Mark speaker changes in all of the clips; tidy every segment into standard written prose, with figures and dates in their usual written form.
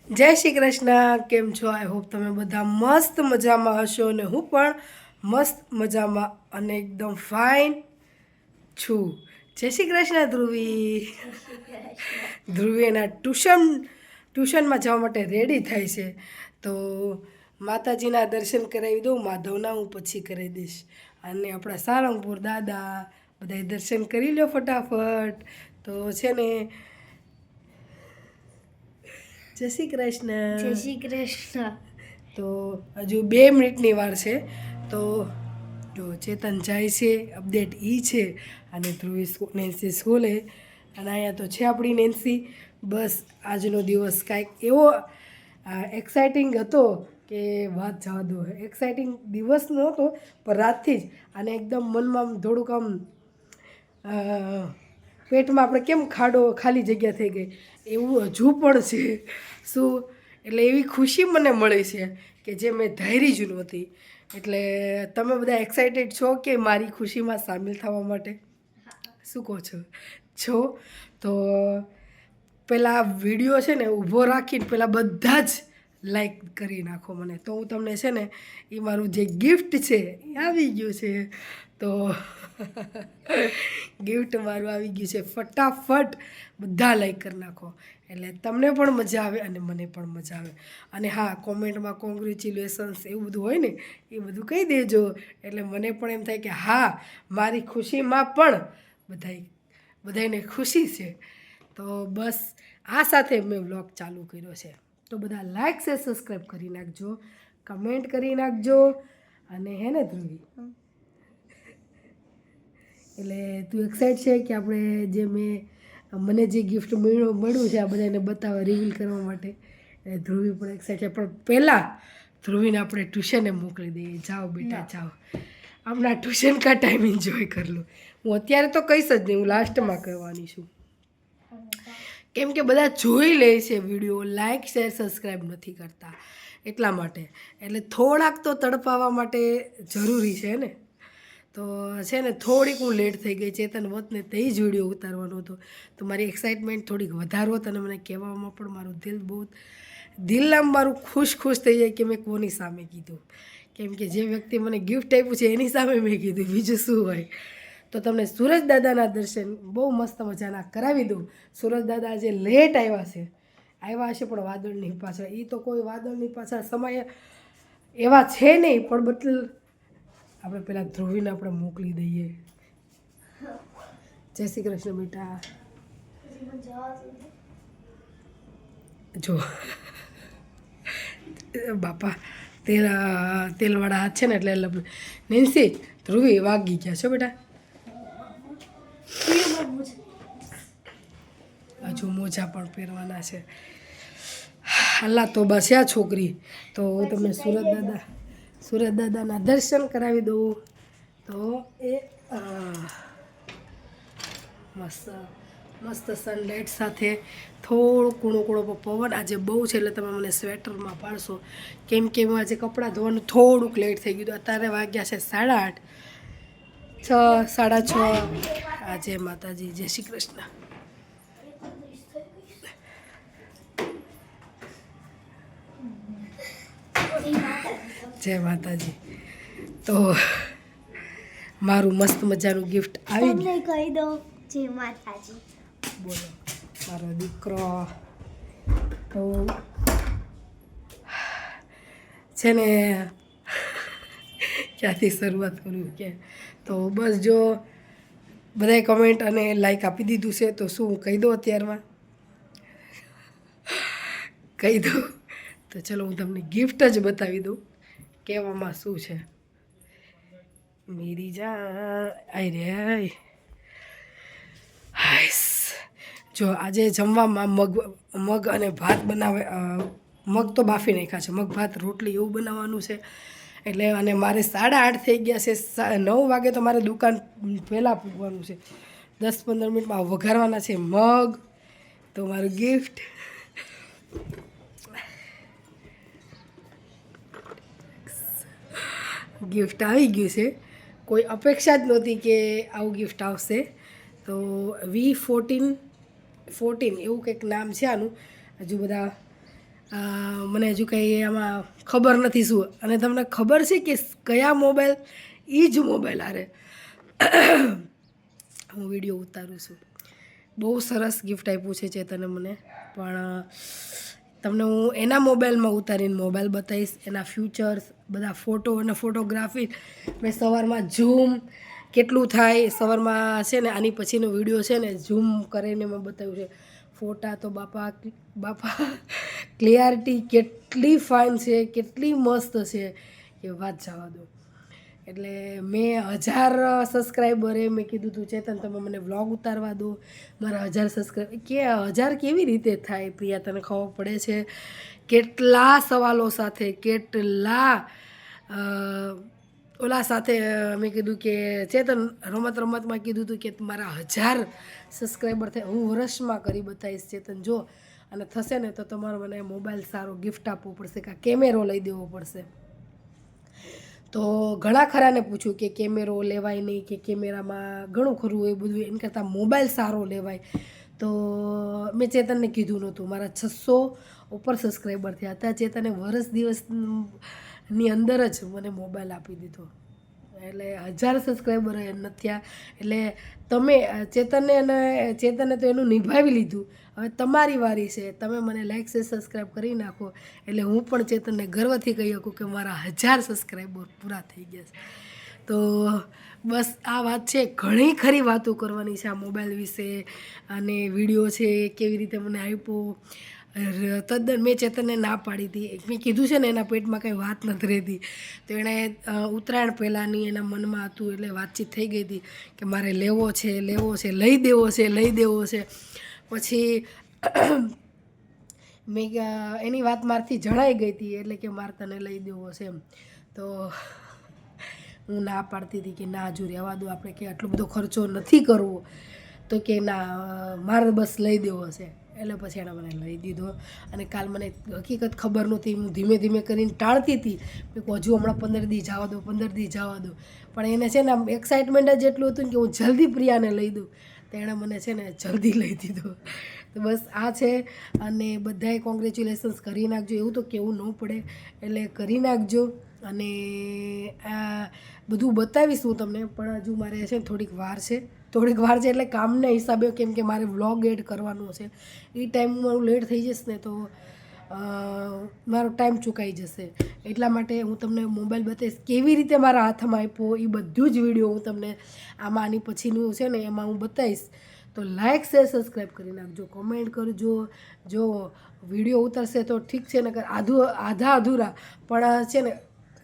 Speaker 1: જય શ્રી કૃષ્ણ. કેમ છો? આઈ હોપ તમે બધા મસ્ત મજામાં હશો અને હું પણ મસ્ત મજામાં અને એકદમ ફાઇન છું. જય શ્રી કૃષ્ણ ધ્રુવી. ધ્રુવી એના ટ્યુશનમાં જવા માટે રેડી થાય છે. તો માતાજીના દર્શન કરાવી દઉં, માધવના હું પછી કરી દઈશ. અને આપણા સારંગપુર દાદા બધાય દર્શન કરી લો ફટાફટ. તો છે ને, જય શ્રી કૃષ્ણ.
Speaker 2: જય શ્રી કૃષ્ણ.
Speaker 1: તો હજુ 2 મિનિટની વાર છે. તો જો ચેતન જાય છે, અપડેટ છે. અને ધ્રુવી નેન્સી સ્કૂલે. અને અહીંયા તો છે આપણી નેન્સી. બસ આજનો દિવસ કાંઈક એવો એક્સાઇટિંગ હતો કે વાત જવા દો. એક્સાઇટિંગ દિવસ નહોતો પણ રાતથી જ. અને એકદમ મનમાં આમ થોડુંક આમ પેટમાં આપણે કેમ ખાલી જગ્યા થઈ ગઈ એવું હજુ પણ છે. શું એટલે એવી ખુશી મને મળે છે કે જે મેં ધારી જ નહોતી. એટલે તમે બધા એક્સાઇટેડ છો કે મારી ખુશીમાં સામેલ થવા માટે? શું કહો છો? તો પહેલાં વિડીયો છે ને ઊભો રાખીને પહેલાં બધા જ લાઈક કરી નાખો મને. તો હું તમને છે ને એ મારું જે ગિફ્ટ છે એ આવી ગયું છે. તો ગિફ્ટ મારું આવી ગયું છે. ફટાફટ બધા લાઈક કરી નાખો એટલે તમને પણ મજા આવે અને મને પણ મજા આવે. અને હા, કોમેન્ટમાં કોંગ્રેચ્યુલેશન્સ એવું બધું હોય ને એ બધું કહી દેજો. એટલે મને પણ એમ થાય કે હા, મારી ખુશીમાં પણ બધાને ખુશી છે. તો બસ આ સાથે મેં વ્લોગ ચાલુ કર્યો છે. તો બધા લાઈક છે, સબસ્ક્રાઈબ કરી નાખજો, કમેન્ટ કરી નાખજો. અને હે ને ધ્રુવી, એટલે તું એક્સાઇટ છે કે આપણે જે મને જે ગિફ્ટ મળ્યું છે આ બધાને બતાવવા, રિવીલ કરવા માટે. એટલે ધ્રુવી પણ એક્સાઇટ છે. પણ પહેલાં ધ્રુવીને આપણે ટ્યુશને મોકલી દઈએ. જાઓ બેટા જાઓ, આપણા ટ્યુશન કા ટાઈમ એન્જોય કરી લો. હું અત્યારે તો કહીશ જ નહીં, હું લાસ્ટમાં કહેવાની છું. કેમ કે બધા જોઈ લે છે વિડીયો, લાઈક શેર સબસ્ક્રાઈબ નથી કરતા એટલા માટે. એટલે થોડાક તો તડપાવવા માટે જરૂરી છે ને. તો છે ને થોડીક હું લેટ થઈ ગઈ. ચેતન હોત ને તે જ વિડીયો ઉતારવાનો હતો. તો મારી એક્સાઇટમેન્ટ થોડીક વધારે હોત અને મને કહેવામાં પણ મારું દિલ આમ મારું ખુશ થઈ જાય કે મેં કોની સામે કીધું. કેમ કે જે વ્યક્તિ મને ગિફ્ટ આપ્યું છે એની સામે મેં કીધું, બીજું શું હોય. તો તમને સૂરજ દાદાના દર્શન બહુ મસ્ત મજાના કરાવી દઉં. સૂરજ દાદા આજે લેટ આવ્યા હશે પણ વાદળની પાછળ. એ તો કોઈ વાદળની પાછળ સમય એવા છે નહીં. પણ આપણે પહેલાં ધ્રુવીને આપણે મોકલી દઈએ. જય શ્રી કૃષ્ણ બેટા. જો બાપા તેલવાળા હાથ છે ને એટલે નેન્સી, ધ્રુવી વાગી ગયા છો બેટા. હજુ મોજા પણ પહેરવાના છે. અલ્લાહ તો બસ આ છોકરી. તો હું તમને સૂરજ દાદાના દર્શન કરાવી દઉં. તો એ મસ્ત સનલાઇટ સાથે થોડો કૂણો પવન આજે બહુ છે. એટલે તમે મને સ્વેટરમાં પાડશો. કેમ કે હું આજે કપડાં ધોવાનું થોડુંક લેટ થઈ ગયું. અત્યારે વાગ્યા છે 8:30, 6:30. આજે માતાજી, જય શ્રી કૃષ્ણ. જય માતાજી. તો મારું મસ્ત મજાનું ગિફ્ટ આવી ગયું.
Speaker 2: કહી દો જય માતાજી.
Speaker 1: બોલો મારો દીકરો. તો છે ને ક્યાંથી શરૂઆત કરું કે, તો બસ જો બધાએ કમેન્ટ અને લાઈક આપી દીધું છે. તો શું કહી દો અત્યારમાં? કહી દઉં તો ચલો હું તમને ગિફ્ટ જ બતાવી દઉં કહેવામાં શું છે. મેરી જાન આઈ રે. હાઈસ. જો આજે જમવામાં મગ અને ભાત મગ તો બાફી નાખ્યા છે. મગ ભાત રોટલી એવું બનાવવાનું છે. એટલે અને મારે 8:30 થઈ ગયા છે. 9 વાગે તો મારે દુકાન પહેલાં પૂગવાનું છે. 10-15 મિનિટમાં વઘારવાના છે મગ. તો મારું ગિફ્ટ આવી ગયું છે. કોઈ અપેક્ષા જ નહોતી કે આવું ગિફ્ટ આવશે. તો V14 એવું કંઈક નામ છે આનું. હજુ બધા મને હજુ કંઈ આમાં ખબર નથી શું. અને તમને ખબર છે કે કયા મોબાઈલ, એ જ મોબાઈલ આરે હું વિડીયો ઉતારું છું. બહુ સરસ ગિફ્ટ આપ્યું છે ચેતને મને, પણ તમને હું એના મોબાઈલમાં ઉતારીને મોબાઈલ બતાવીશ, એના ફ્યુચર્સ, બધા ફોટો અને ફોટોગ્રાફી. મેં સવારમાં ઝૂમ કેટલું થાય સવારમાં છે ને, આની પછીનો વિડીયો છે ને ઝૂમ કરીને મેં બતાવ્યું છે. ફોટા તો બાપા બાપા ક્લિયરિટી કેટલી ફાઇન છે, કેટલી મસ્ત છે કે વાત જવા દો. એટલે મેં 1000 સબસ્ક્રાઈબરે મેં કીધું તું ચેતન તમે મને વ્લોગ ઉતારવા દો, મારા 1000 સબસ્ક્રાઈબર. કે 1000 કેવી રીતે થાય પ્રિયા, તને ખબર પડે છે? કેટલા સવાલો સાથે, કેટલા ઓલા સાથે મેં કીધું કે ચેતન રમતમાં કીધું હતું કે મારા 1000 સબસ્ક્રાઈબર થાય, હું વર્ષમાં કરી બતાવીશ ચેતન જો. અને થશે ને તો તમારો મને મોબાઈલ સારો ગિફ્ટ આપવો પડશે, કાં કેમેરો લઈ દેવો પડશે. તો ઘણા ખરાને પૂછ્યું કે કેમેરો લેવાય નહીં, કે કેમેરામાં ઘણું ખરું હોય બધું, એમ કરતાં મોબાઈલ સારો લેવાય. તો મેં ચેતનને કીધું નહોતું, મારા 600 ઉપર સબસ્ક્રાઈબર થયા હતા. ચેતને વર્ષ દિવસની અંદર જ મને મોબાઈલ આપી દીધો. એટલે 1000 સબસ્ક્રાઈબર નથી થયા. એટલે તમે ચેતને તો એનું નિભાવી લીધું. હવે તમારી વારી છે, તમે મને લાઈક છે સબસ્ક્રાઈબ કરી નાખો, એટલે હું પણ ચેતનને ગર્વથી કહી શકું કે મારા 1000 સબસ્ક્રાઈબર પૂરા થઈ ગયા છે. તો બસ આ વાત છે. ઘણી ખરી વાતો કરવાની છે આ મોબાઈલ વિશે, અને વિડીયો છે કેવી રીતે મને આપ્યો. તદ્દન મેં ચેતનને ના પાડી હતી. મેં કીધું છે ને એના પેટમાં કંઈ વાત નથી રહેતી. તો એણે ઉત્તરાયણ પહેલાંની એના મનમાં હતું, એટલે વાતચીત થઈ ગઈ હતી કે મારે લેવો છે, લઈ દેવો છે. પછી મેં એની વાત મારથી જણાઈ ગઈ હતી, એટલે કે મારે તને લઈ દેવો છે એમ. તો હું ના પાડતી હતી કે ના હજુ રહેવા દો, આપણે કે આટલો બધો ખર્ચો નથી કરવો. તો કે ના મારે બસ લઈ દેવો છે. એટલે પછી એણે મને લઈ દીધો. અને કાલ મને હકીકત ખબર નહોતી, હું ધીમે ધીમે કરીને ટાળતી હતી કે હજુ હમણાં 15 દી જવા દો. પણ એને છે ને આમ એક્સાઇટમેન્ટ જ એટલું હતું કે હું જલ્દી પ્રિયાને લઈ દઉં, તો એણે મને છે ને જલ્દી લઈ દીધો. તો બસ આ છે. અને બધાએ કોંગ્રેચ્યુલેશન્સ કરી નાખજો, એવું તો કહેવું ન પડે, એટલે કરી નાખજો. અને આ બધું બતાવીશ હું તમને, પણ હજુ મારે છે ને થોડીક વાર છે એટલે કામના હિસાબે, કેમ કે મારે વ્લોગ એડ કરવાનો છે. એ ટાઈમમાં હું લેટ થઈ જઈશ ને તો મારો ટાઈમ ચૂકાઈ જશે. એટલા માટે હું તમને મોબાઈલ બતાવીશ, કેવી રીતે મારા હાથમાં આપ્યો, એ બધું જ વિડીયો હું તમને આની પછીનું છે ને એમાં હું બતાવીશ. તો લાઈક શેર સબસ્ક્રાઈબ કરી નાખજો, કોમેન્ટ કરજો. જો વિડીયો ઉતરશે તો ઠીક છે, નકર આધા અધૂરા પણ છે ને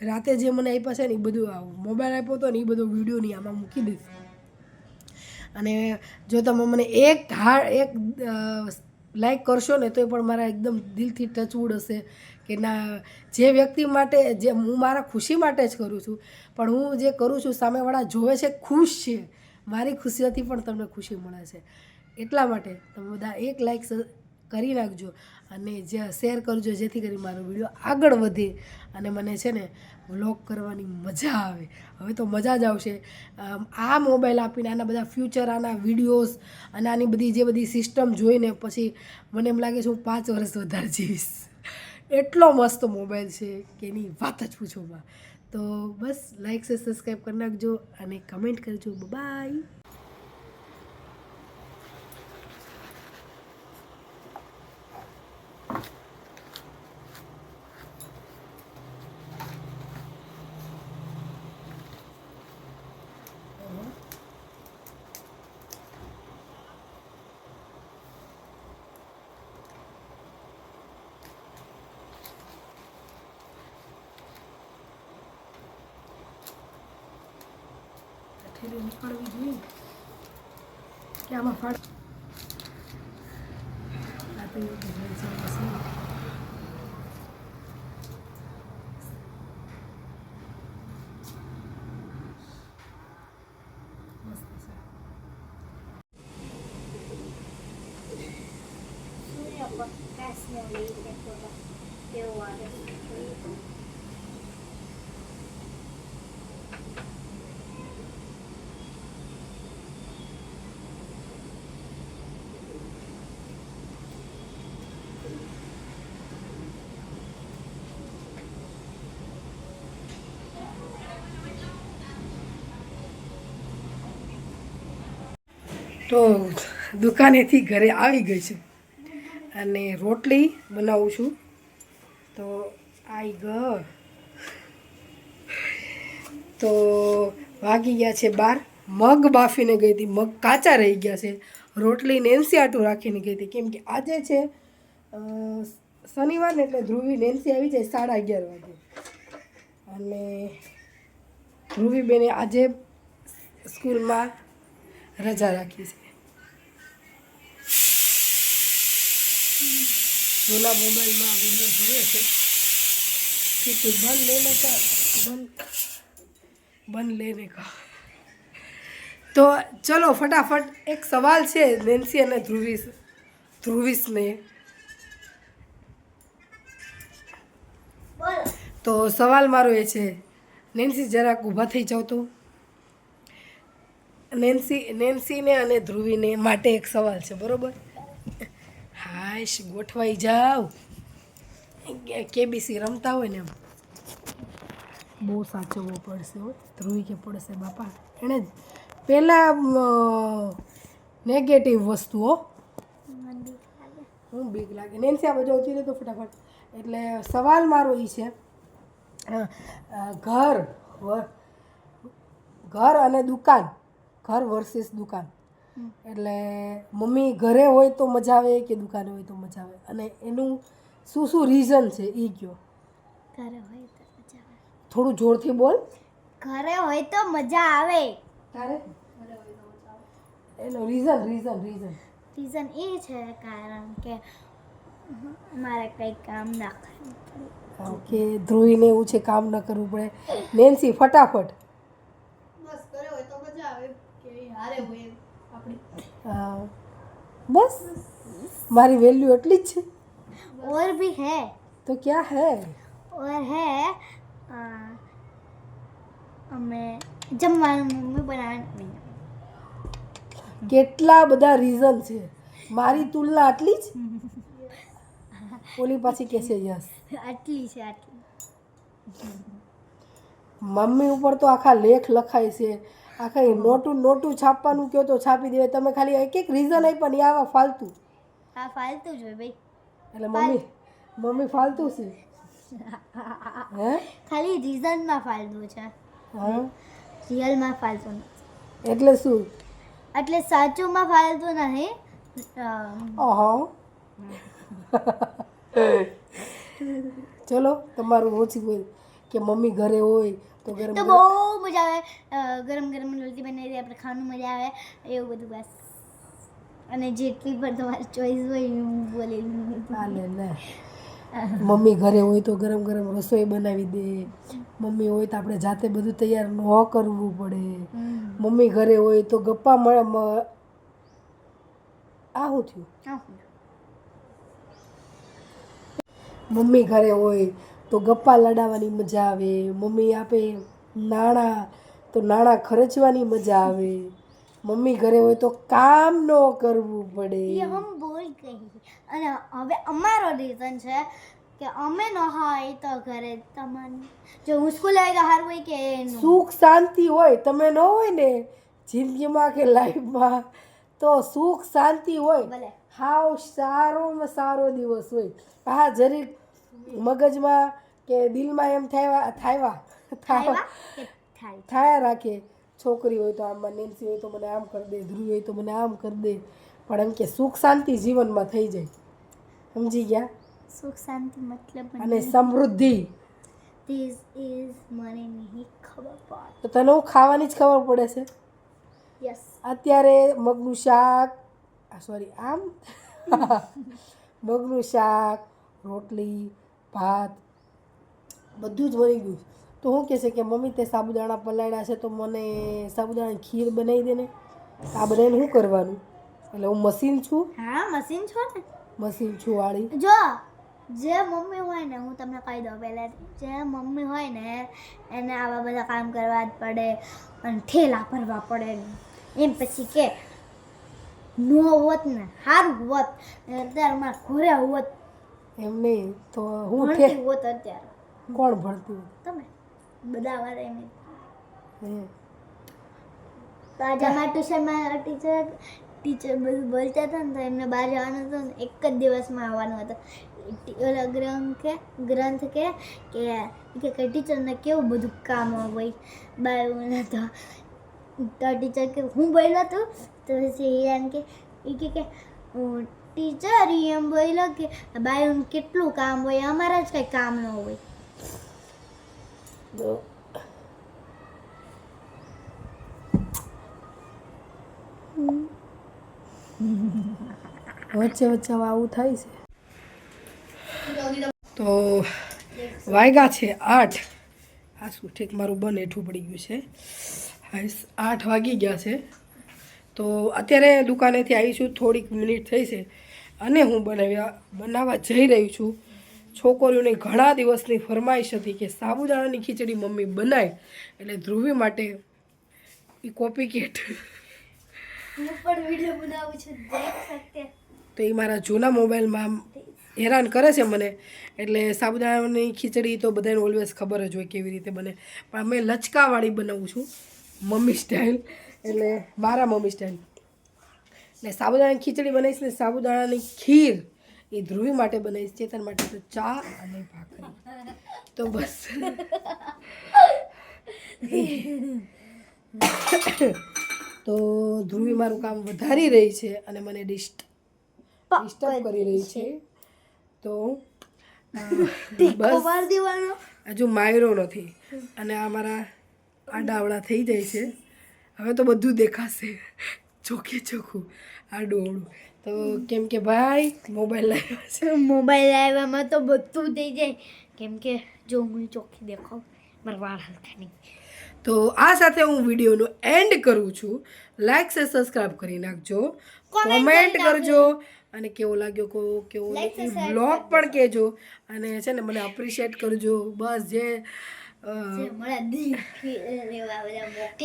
Speaker 1: રાતે જે મને આપ્યા છે ને એ બધું મોબાઈલ આપ્યો હતો ને એ બધો વિડીયોની આમાં મૂકી દઈશ. અને જો તમે મને એક લાઈક કરશો ને તો એ પણ મારા એકદમ દિલથી ટચવુડ હશે કે ના, જે વ્યક્તિ માટે, જે હું મારા ખુશી માટે જ કરું છું, પણ હું જે કરું છું સામેવાળા જોવે છે, ખુશ છે, મારી ખુશીથી પણ તમને ખુશી મળે છે. એટલા માટે તમે બધા એક લાઈક કરી નાખજો અને જે શેર કરજો, જેથી કરી મારો વિડીયો આગળ વધે અને મને છે ને વ્લોગ કરવાની મજા આવે. હવે તો મજા જ આવશે. આ મોબાઈલ આપીને આના બધા ફ્યુચર, આના વિડીયોઝ અને આની બધી જે બધી સિસ્ટમ જોઈને પછી મને એમ લાગે છે હું 5 વર્ષ વધારે જીવીશ. એટલો મસ્ત મોબાઈલ છે કે એની વાત જ પૂછોમાં. તો બસ લાઈક છે, સબસ્ક્રાઈબ કરી નાખજો અને કમેન્ટ કરજો. બાય. નીકળવી જોઈએ કે આમાં ફાળ
Speaker 2: કેવું આવે
Speaker 1: તો દુકાનેથી ઘરે આવી ગઈ છું અને રોટલી બનાવું છું. તો આઈ તો વાગી ગયા છે 12. મગ બાફીને ગઈ હતી, મગ કાચા રહી ગયા છે. રોટલી નેન્સી આટું રાખીને ગઈ હતી કેમ કે આજે છે શનિવાર ને, એટલે ધ્રુવી નેન્સી આવી જાય 11:30 વાગે. અને ધ્રુવી બેને આજે સ્કૂલમાં રજા રાખી છે. જૂના મોબાઈલમાં વિડીયો જોઈએ છે. ઠીક બંધ લેને કા બંધ લેને કા. તો ચલો ફટાફટ એક સવાલ છે નેન્સી અને ધ્રુવીશને. તો સવાલ મારો એ છે, નેન્સી જરાક ઊભા થઈ જાવ તો. નેન્સીને અને ધ્રુવીને માટે એક સવાલ છે, બરોબર? હાશ, ગોઠવાઈ જાવ. કેબીસી રમતા હોય ને એમ. બહુ સાચવવો પડશે હો. ધ્રુવી કે પડશે બાપા. એણે જ પહેલાં નેગેટિવ વસ્તુઓ હું બીક લાગે. નેન્સી આ બાજુ આવતી રહે તો ફટાફટ. એટલે સવાલ મારો એ છે, ઘર અને દુકાન, ઘર વર્સિસ દુકાન. એટલે મમ્મી ઘરે હોય તો મજા આવે કે દુકાને હોય તો મજા આવે, અને એનું શું શું રીઝન છે એ કયો.
Speaker 2: ઘરે હોય તો મજા આવે.
Speaker 1: થોડું જોરથી બોલ.
Speaker 2: ઘરે હોય તો મજા આવે.
Speaker 1: તારે એનો રીઝન
Speaker 2: રીઝન એ છે કારણ કે મારે કંઈ કામ ના કરવું પડે.
Speaker 1: કે ધ્રુવીને એવું છે કામ ન કરવું પડે. નેન્સી ફટાફટ.
Speaker 3: બસ ઘરે હોય તો મજા આવે કે હારે હોય આપણી.
Speaker 1: હા બસ મારી વેલ્યુ એટલી જ છે.
Speaker 2: और भी है.
Speaker 1: તો ક્યાં હે?
Speaker 2: और है हमें जमવાનું મમ્મી બનાવવાનું.
Speaker 1: કેટલા બધા રીઝન છે. મારી તુલના આટલી જ. ઓલી પાછી કે છે યસ.
Speaker 2: આટલી છે આટલી.
Speaker 1: મમ્મી ઉપર તો આખા લેખ લખાય છે. આખા નોટું છાપવાનું કહો તો છાપી દેવાય. તમે ખાલી એક રીઝન આપ્યા ને આવા ફાલતુ.
Speaker 2: આ ફાલતુ જ હોય ભાઈ.
Speaker 1: એટલે મમ્મી ફાલતુ છે. હે?
Speaker 2: ખાલી રીઝનમાં ફાલતુ છે,
Speaker 1: હા
Speaker 2: રિયલમાં ફાલતુ નથી.
Speaker 1: એટલે શું?
Speaker 2: એટલે સાચુંમાં ફાલતુ નહીં.
Speaker 1: ઓહો. ચલો તમારું ઓછી બોલ કે મમ્મી ઘરે હોય તો ગરમ
Speaker 2: તો બહુ મજા આવે. ગરમ ગરમ રોટી બનાવી દે, આપણે ખાવાનું મજા આવે એવું બધું. બસ. અને જેટલી પણ તમારી ચોઈસ હોય હું બોલેલી.
Speaker 1: હાલે ને. મમ્મી ઘરે હોય તો ગરમ ગરમ રસોઈ બનાવી દે. મમ્મી હોય તો આપણે જાતે બધું તૈયાર ન કરવું પડે. મમ્મી ઘરે હોય તો ગપ્પા આ શું થયું? મમ્મી ઘરે હોય તો ગપ્પા લડાવવાની મજા આવે. મમ્મી આપે નાણાં તો નાણાં ખર્ચવાની મજા આવે. મમ્મી ઘરે હોય તો કામ ન કરવું પડે.
Speaker 2: એ હમ બોલ ગઈ. અને હવે અમારો રીઝન છે કે અમે ન હોય તો ઘરે તમારું જો હું સ્કૂલ આવી ગયા હારું હોય કે એનું.
Speaker 1: સુખ શાંતિ હોય. તમે ન હોય ને જિંદગીમાં કે લાઈફમાં તો સુખ શાંતિ હોય.
Speaker 2: ભલે.
Speaker 1: હાવ સારોમાં સારો દિવસ હોય. હા જરીક મગજમાં કે દિલમાં એમ થાયા રાખે. છોકરી હોય તો આમ, નેન્સી હોય તો મને આમ કરી દે, ધ્રુવી હોય તો મને આમ કરી દે. પણ એમ કે સુખ શાંતિ જીવનમાં થઈ જાય. સમજી ગયા?
Speaker 2: સુખ શાંતિ મતલબ
Speaker 1: અને સમૃદ્ધિ.
Speaker 2: ધીસ ઇઝ મને નહીં ખબર પડે.
Speaker 1: તો તને હું ખાવાની જ ખબર પડે છે.
Speaker 2: યસ.
Speaker 1: અત્યારે મગનું શાક મગનું શાક, રોટલી, ભાત બધું જ બની ગયું. તો હું કહેશે કે મમ્મી તે સાબુદાણા પલાળ્યા છે તો મને સાબુદાણાની ખીર બનાવી દે ને. આ બધાને શું કરવાનું? એટલે હું મશીન છું.
Speaker 2: હા મશીન છો ને.
Speaker 1: મશીન છું વાળી.
Speaker 2: જો જે મમ્મી હોય ને, હું તમને કહી દઉં પહેલાંથી, જે મમ્મી હોય ને એને આવા બધા કામ કરવા જ પડે અને ઠેલા ભરવા પડે. એમ પછી કે નો હોત ને સારું હોત, અત્યારે મારા ઘરે હોત.
Speaker 1: એમ નહીં તો હું
Speaker 2: ભણતી હોત અત્યારે.
Speaker 1: કોણ ભણતી હોય?
Speaker 2: તમે બધા વાળા એમ.
Speaker 1: હે.
Speaker 2: તો આજે અમારા ટ્યુશનમાં ટીચર ટીચર બધું બોલતા હતા ને તો એમને બહાર જવાનું હતું ને એક જ દિવસમાં આવવાનું હતું. ઓલા ગ્રંથ કે ટીચરને કેવું બધું કામ હોય બાયોને તો ટીચર કે હું બોલ્યો હતો તો પછી હિરાન કે ટીચર એમ બોલ્યો કે બાયોને કેટલું કામ હોય અમારા જ કંઈ કામ ન હોય.
Speaker 1: વચ્ચે વચ્ચે આવું થાય છે. તો વાગ્યા છે 8. આ શું ઠીક મારું બન હેઠું પડી ગયું છે. હા 8 વાગી ગયા છે. તો અત્યારે દુકાનેથી આવી છું, થોડીક મિનિટ થઈ છે અને હું બનાવવા જઈ રહી છું. છોકરીઓની ઘણા દિવસની ફરમાઈશ હતી કે સાબુદાણાની ખીચડી મમ્મી બનાય, એટલે ધ્રુવી માટે એ કોપી કેટ
Speaker 2: હું પણ વિડીયો બનાવું છું, દેખ શકતે.
Speaker 1: તો એ મારા જૂના મોબાઈલમાં હેરાન કરે છે મને. એટલે સાબુદાણાની ખીચડી તો બધાને ઓલવેઝ ખબર જ હોય કેવી રીતે બને, પણ અમે લચકાવાળી બનાવું છું મમ્મી સ્ટાઇલ, એટલે મારા મમ્મી સ્ટાઇલ. એટલે સાબુદાણાની ખીચડી બનાવીશ ને સાબુદાણાની ખીર એ ધ્રુવી માટે બનાવીશ, ચેતન માટે તો ચા અને ભાખરી. તો બસ તો ધ્રુવી મારું કામ વધારી રહી છે અને મને ડિસ્ટર્બ કરી રહી છે. તો બસ
Speaker 2: દેવાનો
Speaker 1: હજુ માયરો નથી અને આ મારા આડાવડા થઈ જાય છે. હવે તો બધું દેખાશે ચોખ્ખે ચોખ્ખું આડું અવળું. તો કેમ કે ભાઈ મોબાઈલ લાવ્યા છે.
Speaker 2: મોબાઈલ આવ્યામાં તો બધું થઈ જાય, કેમ કે જો હું ચોખ્ખી દેખાવ મારા વાળ હલકા નહીં.
Speaker 1: તો આ સાથે હું વિડીયોનો એન્ડ કરું છું. લાઈક છે, સબસ્ક્રાઈબ કરી નાખજો, કોમેન્ટ કરજો અને કેવો લાગ્યો કેવો બ્લોગ પણ કહેજો અને છે ને મને અપ્રિશિએટ કરજો. બસ જે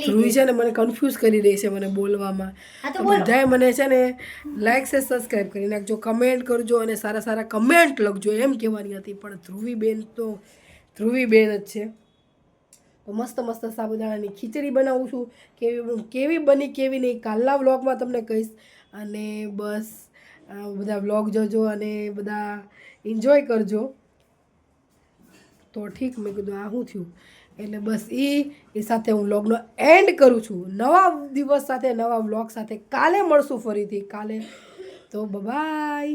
Speaker 1: ધ્રુવી છે ને મને કન્ફ્યુઝ કરી રહી છે મને બોલવામાં. તો બધાએ મને છે ને લાઈક છે, સબસ્ક્રાઈબ કરી નાખજો, કમેન્ટ કરજો અને સારા સારા કમેન્ટ લખજો એમ કહેવાની હતી, પણ ધ્રુવી બેન જ છે. તો મસ્ત મસ્ત સાબુદાણાની ખીચડી બનાવું છું. કેવી બની કેવી નહીં કાલના વ્લોગમાં તમને કહીશ. અને બસ બધા વ્લોગ જોજો અને બધા એન્જોય કરજો. તો ઠીક, મેં કીધું આ શું થયું, એટલે બસ એ સાથે હું વ્લોગનો એન્ડ કરું છું. નવા દિવસ સાથે નવા વ્લોગ સાથે કાલે મળશું ફરીથી કાલે. તો બાય.